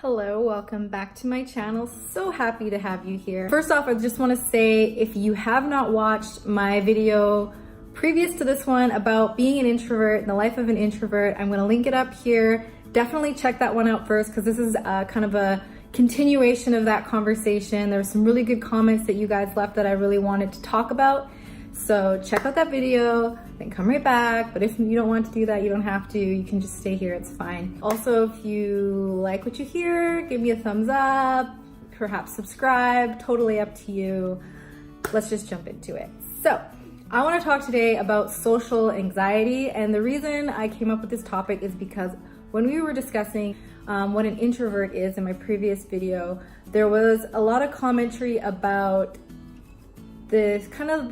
Hello, welcome back to my channel. So happy to have you here. First off, I just want to say if you have not watched my video previous to this one about being an introvert and the life of an introvert, I'm going to link it up here. Definitely check that one out first because this is kind of a continuation of that conversation. There were some really good comments that you guys left that I really wanted to talk about. So check out that video, then come right back. But if you don't want to do that, you don't have to. You can just stay here, it's fine. Also, if you like what you hear, give me a thumbs up, perhaps subscribe, totally up to you. Let's just jump into it. So I want to talk today about social anxiety. And the reason I came up with this topic is because when we were discussing what an introvert is in my previous video, there was a lot of commentary about the kind of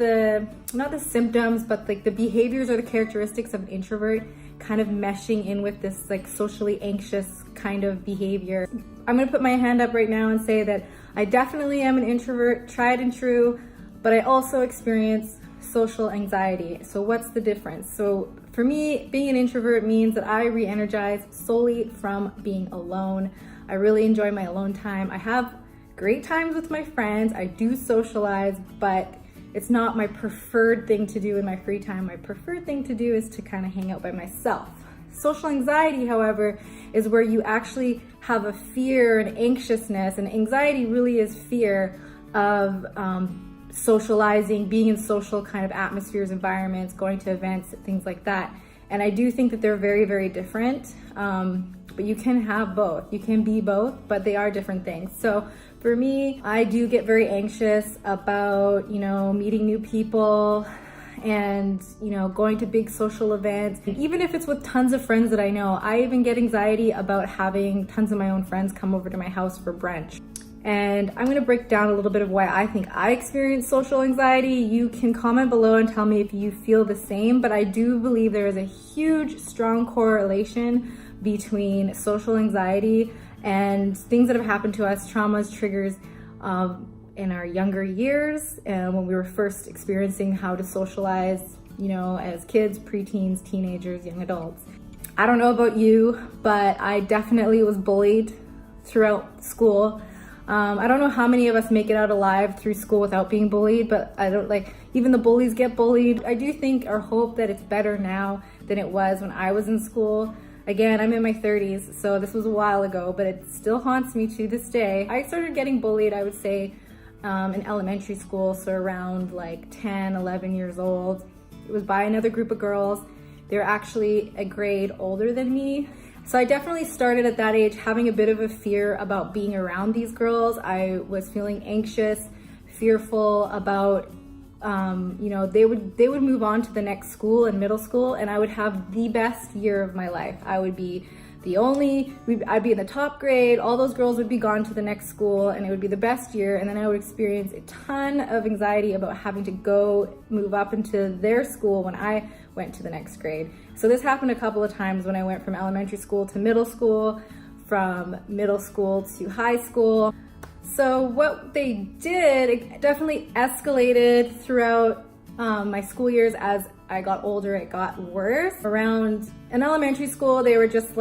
not the symptoms, but like the behaviors or the characteristics of an introvert kind of meshing in with this like socially anxious kind of behavior. I'm gonna put my hand up right now and say that I definitely am an introvert, tried and true, but I also experience social anxiety. So what's the difference? So for me, being an introvert means that I re-energize solely from being alone. I really enjoy my alone time. I have great times with my friends. I do socialize, but it's not my preferred thing to do in my free time. My preferred thing to do is to kind of hang out by myself. Social anxiety, however, is where you actually have a fear and anxiousness, and anxiety really is fear of socializing, being in social kind of atmospheres, environments, going to events, things like that. And I do think that they're very, very different, but you can have both. You can be both, but they are different things. So for me, I do get very anxious about, meeting new people and, going to big social events. And even if it's with tons of friends that I know, I even get anxiety about having tons of my own friends come over to my house for brunch. And I'm gonna break down a little bit of why I think I experience social anxiety. You can comment below and tell me if you feel the same, but I do believe there is a huge, strong correlation between social anxiety and things that have happened to us, traumas, triggers in our younger years, and when we were first experiencing how to socialize, as kids, preteens, teenagers, young adults. I don't know about you, but I definitely was bullied throughout school. I don't know how many of us make it out alive through school without being bullied, but I don't even the bullies get bullied. I do think or hope that it's better now than it was when I was in school. Again, I'm in my 30s, so this was a while ago, but it still haunts me to this day. I started getting bullied, I would say, in elementary school, so around 10, 11 years old. It was by another group of girls. They were actually a grade older than me. So I definitely started at that age having a bit of a fear about being around these girls. I was feeling anxious, fearful about, they would move on to the next school in middle school, and I would have the best year of my life. I would be I'd be in the top grade, all those girls would be gone to the next school, and it would be the best year. And then I would experience a ton of anxiety about having to move up into their school when I went to the next grade. So this happened a couple of times when I went from elementary school to middle school, from middle school to high school. So what they did, it definitely escalated throughout my school years. As I got older, it got worse. Around in elementary school, they were just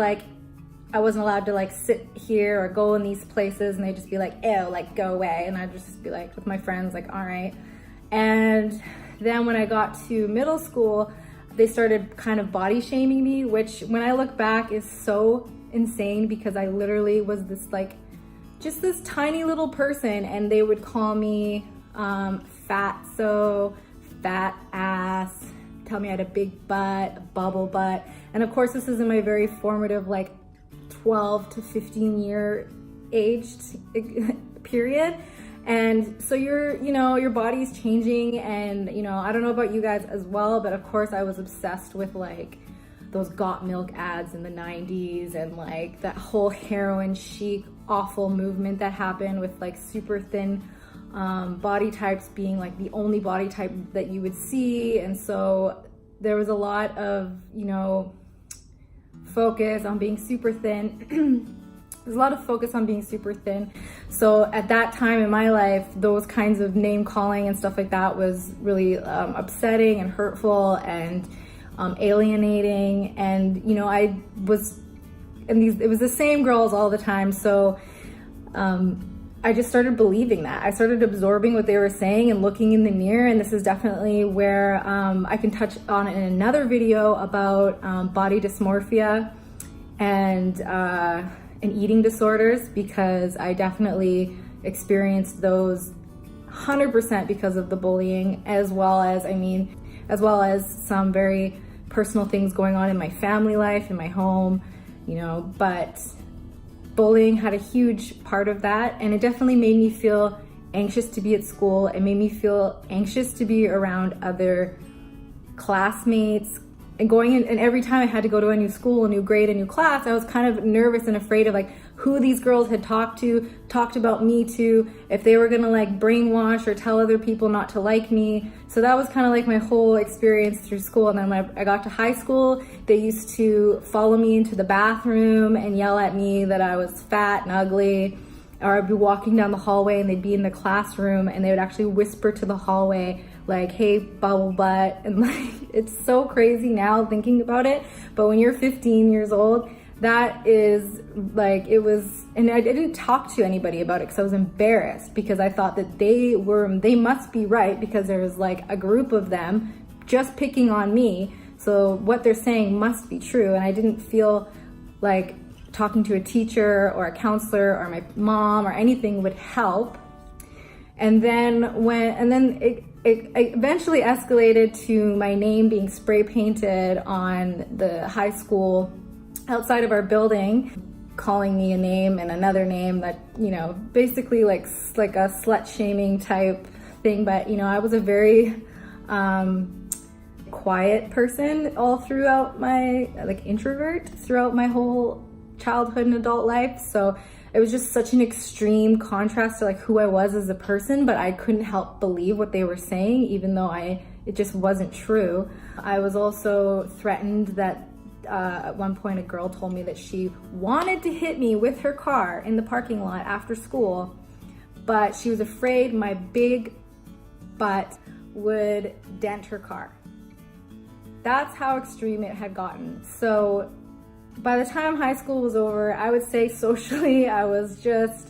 I wasn't allowed to sit here or go in these places, and they'd just be ew, go away. And I'd just be with my friends, all right. And then when I got to middle school, they started kind of body shaming me, which when I look back is so insane, because I literally was this just this tiny little person, and they would call me fatso, fat ass, tell me I had a big butt, a bubble butt. And of course, this is in my very formative 12 to 15 year aged period. And so your body's changing, and I don't know about you guys as well, but of course I was obsessed with those Got Milk ads in the 90s, and that whole heroin chic awful movement that happened with super thin body types being the only body type that you would see. And so there was a lot of focus on being super thin. There's a lot of focus on being super thin. So at that time in my life, those kinds of name calling and stuff like that was really upsetting and hurtful and alienating. And I was it was the same girls all the time. So I just started believing that. I started absorbing what they were saying and looking in the mirror. And this is definitely where I can touch on in another video about body dysmorphia and eating disorders, because I definitely experienced those 100% because of the bullying, as well as some very personal things going on in my family life, in my home, but bullying had a huge part of that, and it definitely made me feel anxious to be at school. It made me feel anxious to be around other classmates, and going in, and every time I had to go to a new school, a new grade, a new class, I was kind of nervous and afraid of like who these girls had talked about me to, if they were gonna like brainwash or tell other people not to like me. So that was kind of like my whole experience through school. And then when I got to high school, they used to follow me into the bathroom and yell at me that I was fat and ugly. Or I'd be walking down the hallway and they'd be in the classroom and they would actually whisper to the hallway like, hey, bubble butt. And like, it's so crazy now thinking about it. But when you're 15 years old, that is like, it was, and I didn't talk to anybody about it because I was embarrassed, because I thought that they must be right, because there was like a group of them just picking on me. So what they're saying must be true. And I didn't feel like talking to a teacher or a counselor or my mom or anything would help. And then it eventually escalated to my name being spray painted on the high school outside of our building, calling me a name and another name that, basically like a slut shaming type thing. But, I was a very quiet person all throughout my, introvert throughout my whole childhood and adult life. So it was just such an extreme contrast to like who I was as a person, but I couldn't help believe what they were saying, even though it just wasn't true. I was also threatened that at one point a girl told me that she wanted to hit me with her car in the parking lot after school, but she was afraid my big butt would dent her car. That's how extreme it had gotten. So by the time high school was over, I would say socially, I was just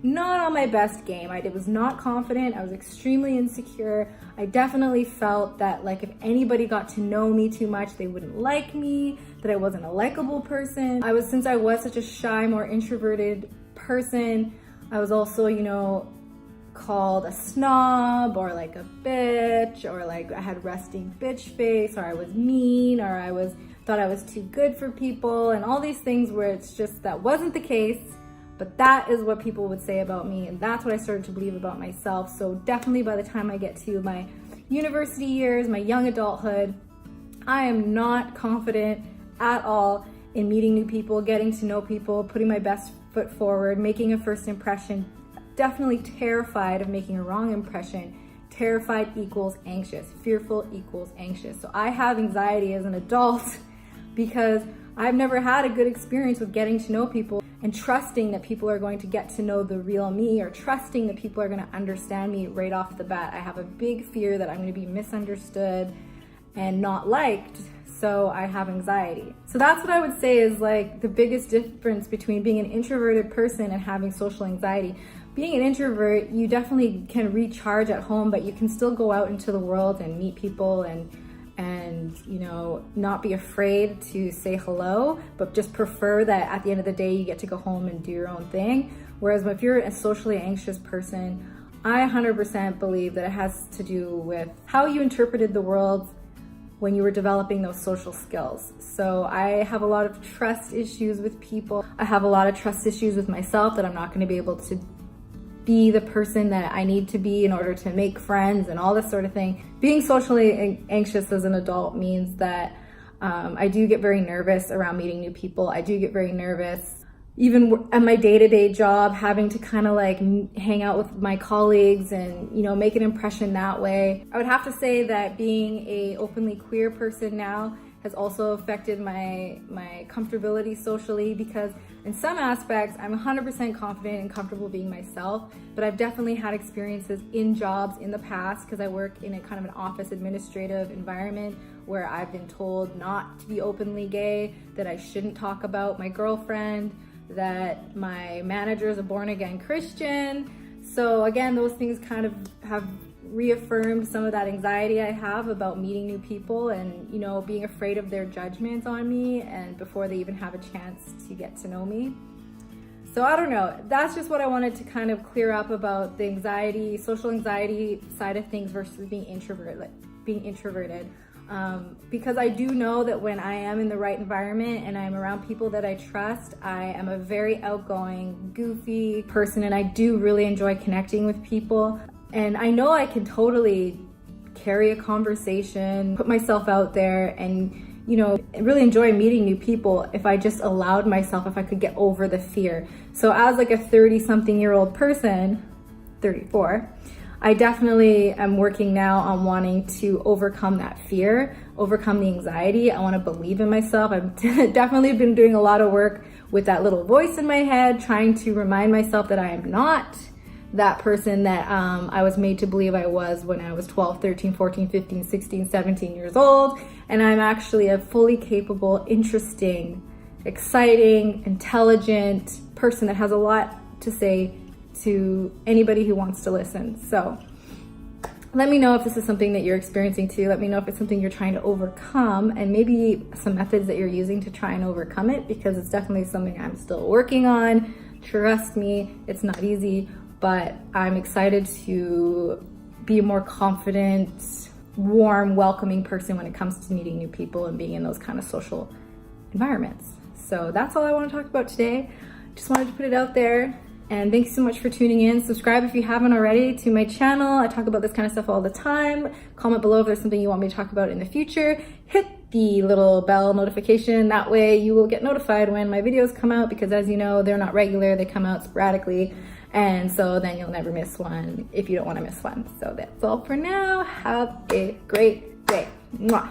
not on my best game. I was not confident. I was extremely insecure. I definitely felt that like if anybody got to know me too much, they wouldn't like me, that I wasn't a likable person. Since I was such a shy, more introverted person, I was also, called a snob or like a bitch, or like I had resting bitch face, or I was mean, or thought I was too good for people, and all these things where it's just, that wasn't the case, but that is what people would say about me, and that's what I started to believe about myself. So definitely by the time I get to my university years, my young adulthood, I am not confident at all in meeting new people, getting to know people, putting my best foot forward, making a first impression. Definitely terrified of making a wrong impression. Terrified equals anxious. Fearful equals anxious. So I have anxiety as an adult because I've never had a good experience with getting to know people and trusting that people are going to get to know the real me, or trusting that people are going to understand me right off the bat. I have a big fear that I'm going to be misunderstood and not liked, so I have anxiety. So that's what I would say is like the biggest difference between being an introverted person and having social anxiety. Being an introvert, you definitely can recharge at home, but you can still go out into the world and meet people and not be afraid to say hello, but just prefer that at the end of the day you get to go home and do your own thing. Whereas if you're a socially anxious person, I 100% believe that it has to do with how you interpreted the world when you were developing those social skills. So I have a lot of trust issues with people. I have a lot of trust issues with myself, that I'm not going to be able to be the person that I need to be in order to make friends and all this sort of thing. Being socially anxious as an adult means that I do get very nervous around meeting new people. I do get very nervous even at my day-to-day job, having to kind of like hang out with my colleagues and make an impression that way. I would have to say that being a openly queer person now has also affected my comfortability socially, because in some aspects I'm 100% confident and comfortable being myself, but I've definitely had experiences in jobs in the past, because I work in a kind of an office administrative environment where I've been told not to be openly gay, that I shouldn't talk about my girlfriend, that my manager is a born-again Christian. So again, those things kind of have reaffirmed some of that anxiety I have about meeting new people and, you know, being afraid of their judgments on me and before they even have a chance to get to know me. So I don't know, that's just what I wanted to kind of clear up about the anxiety, social anxiety side of things versus being introverted. Because I do know that when I am in the right environment and I'm around people that I trust, I am a very outgoing, goofy person, and I do really enjoy connecting with people. And I know I can totally carry a conversation, put myself out there, and, you know, really enjoy meeting new people if I just allowed myself, if I could get over the fear. So as like a 30-something-year-old person, 34, I definitely am working now on wanting to overcome that fear, overcome the anxiety. I want to believe in myself. I've definitely been doing a lot of work with that little voice in my head, trying to remind myself that I am not that person that I was made to believe I was when I was 12, 13, 14, 15, 16, 17 years old. And I'm actually a fully capable, interesting, exciting, intelligent person that has a lot to say to anybody who wants to listen. So let me know if this is something that you're experiencing too. Let me know if it's something you're trying to overcome, and maybe some methods that you're using to try and overcome it, because it's definitely something I'm still working on. Trust me, it's not easy, but I'm excited to be a more confident, warm, welcoming person when it comes to meeting new people and being in those kind of social environments. So that's all I want to talk about today. Just wanted to put it out there. And thank you so much for tuning in. Subscribe if you haven't already to my channel. I talk about this kind of stuff all the time. Comment below if there's something you want me to talk about in the future. Hit the little bell notification. That way you will get notified when my videos come out, because as you know, they're not regular. They come out sporadically. And so then you'll never miss one if you don't want to miss one. So that's all for now. Have a great day. Mwah.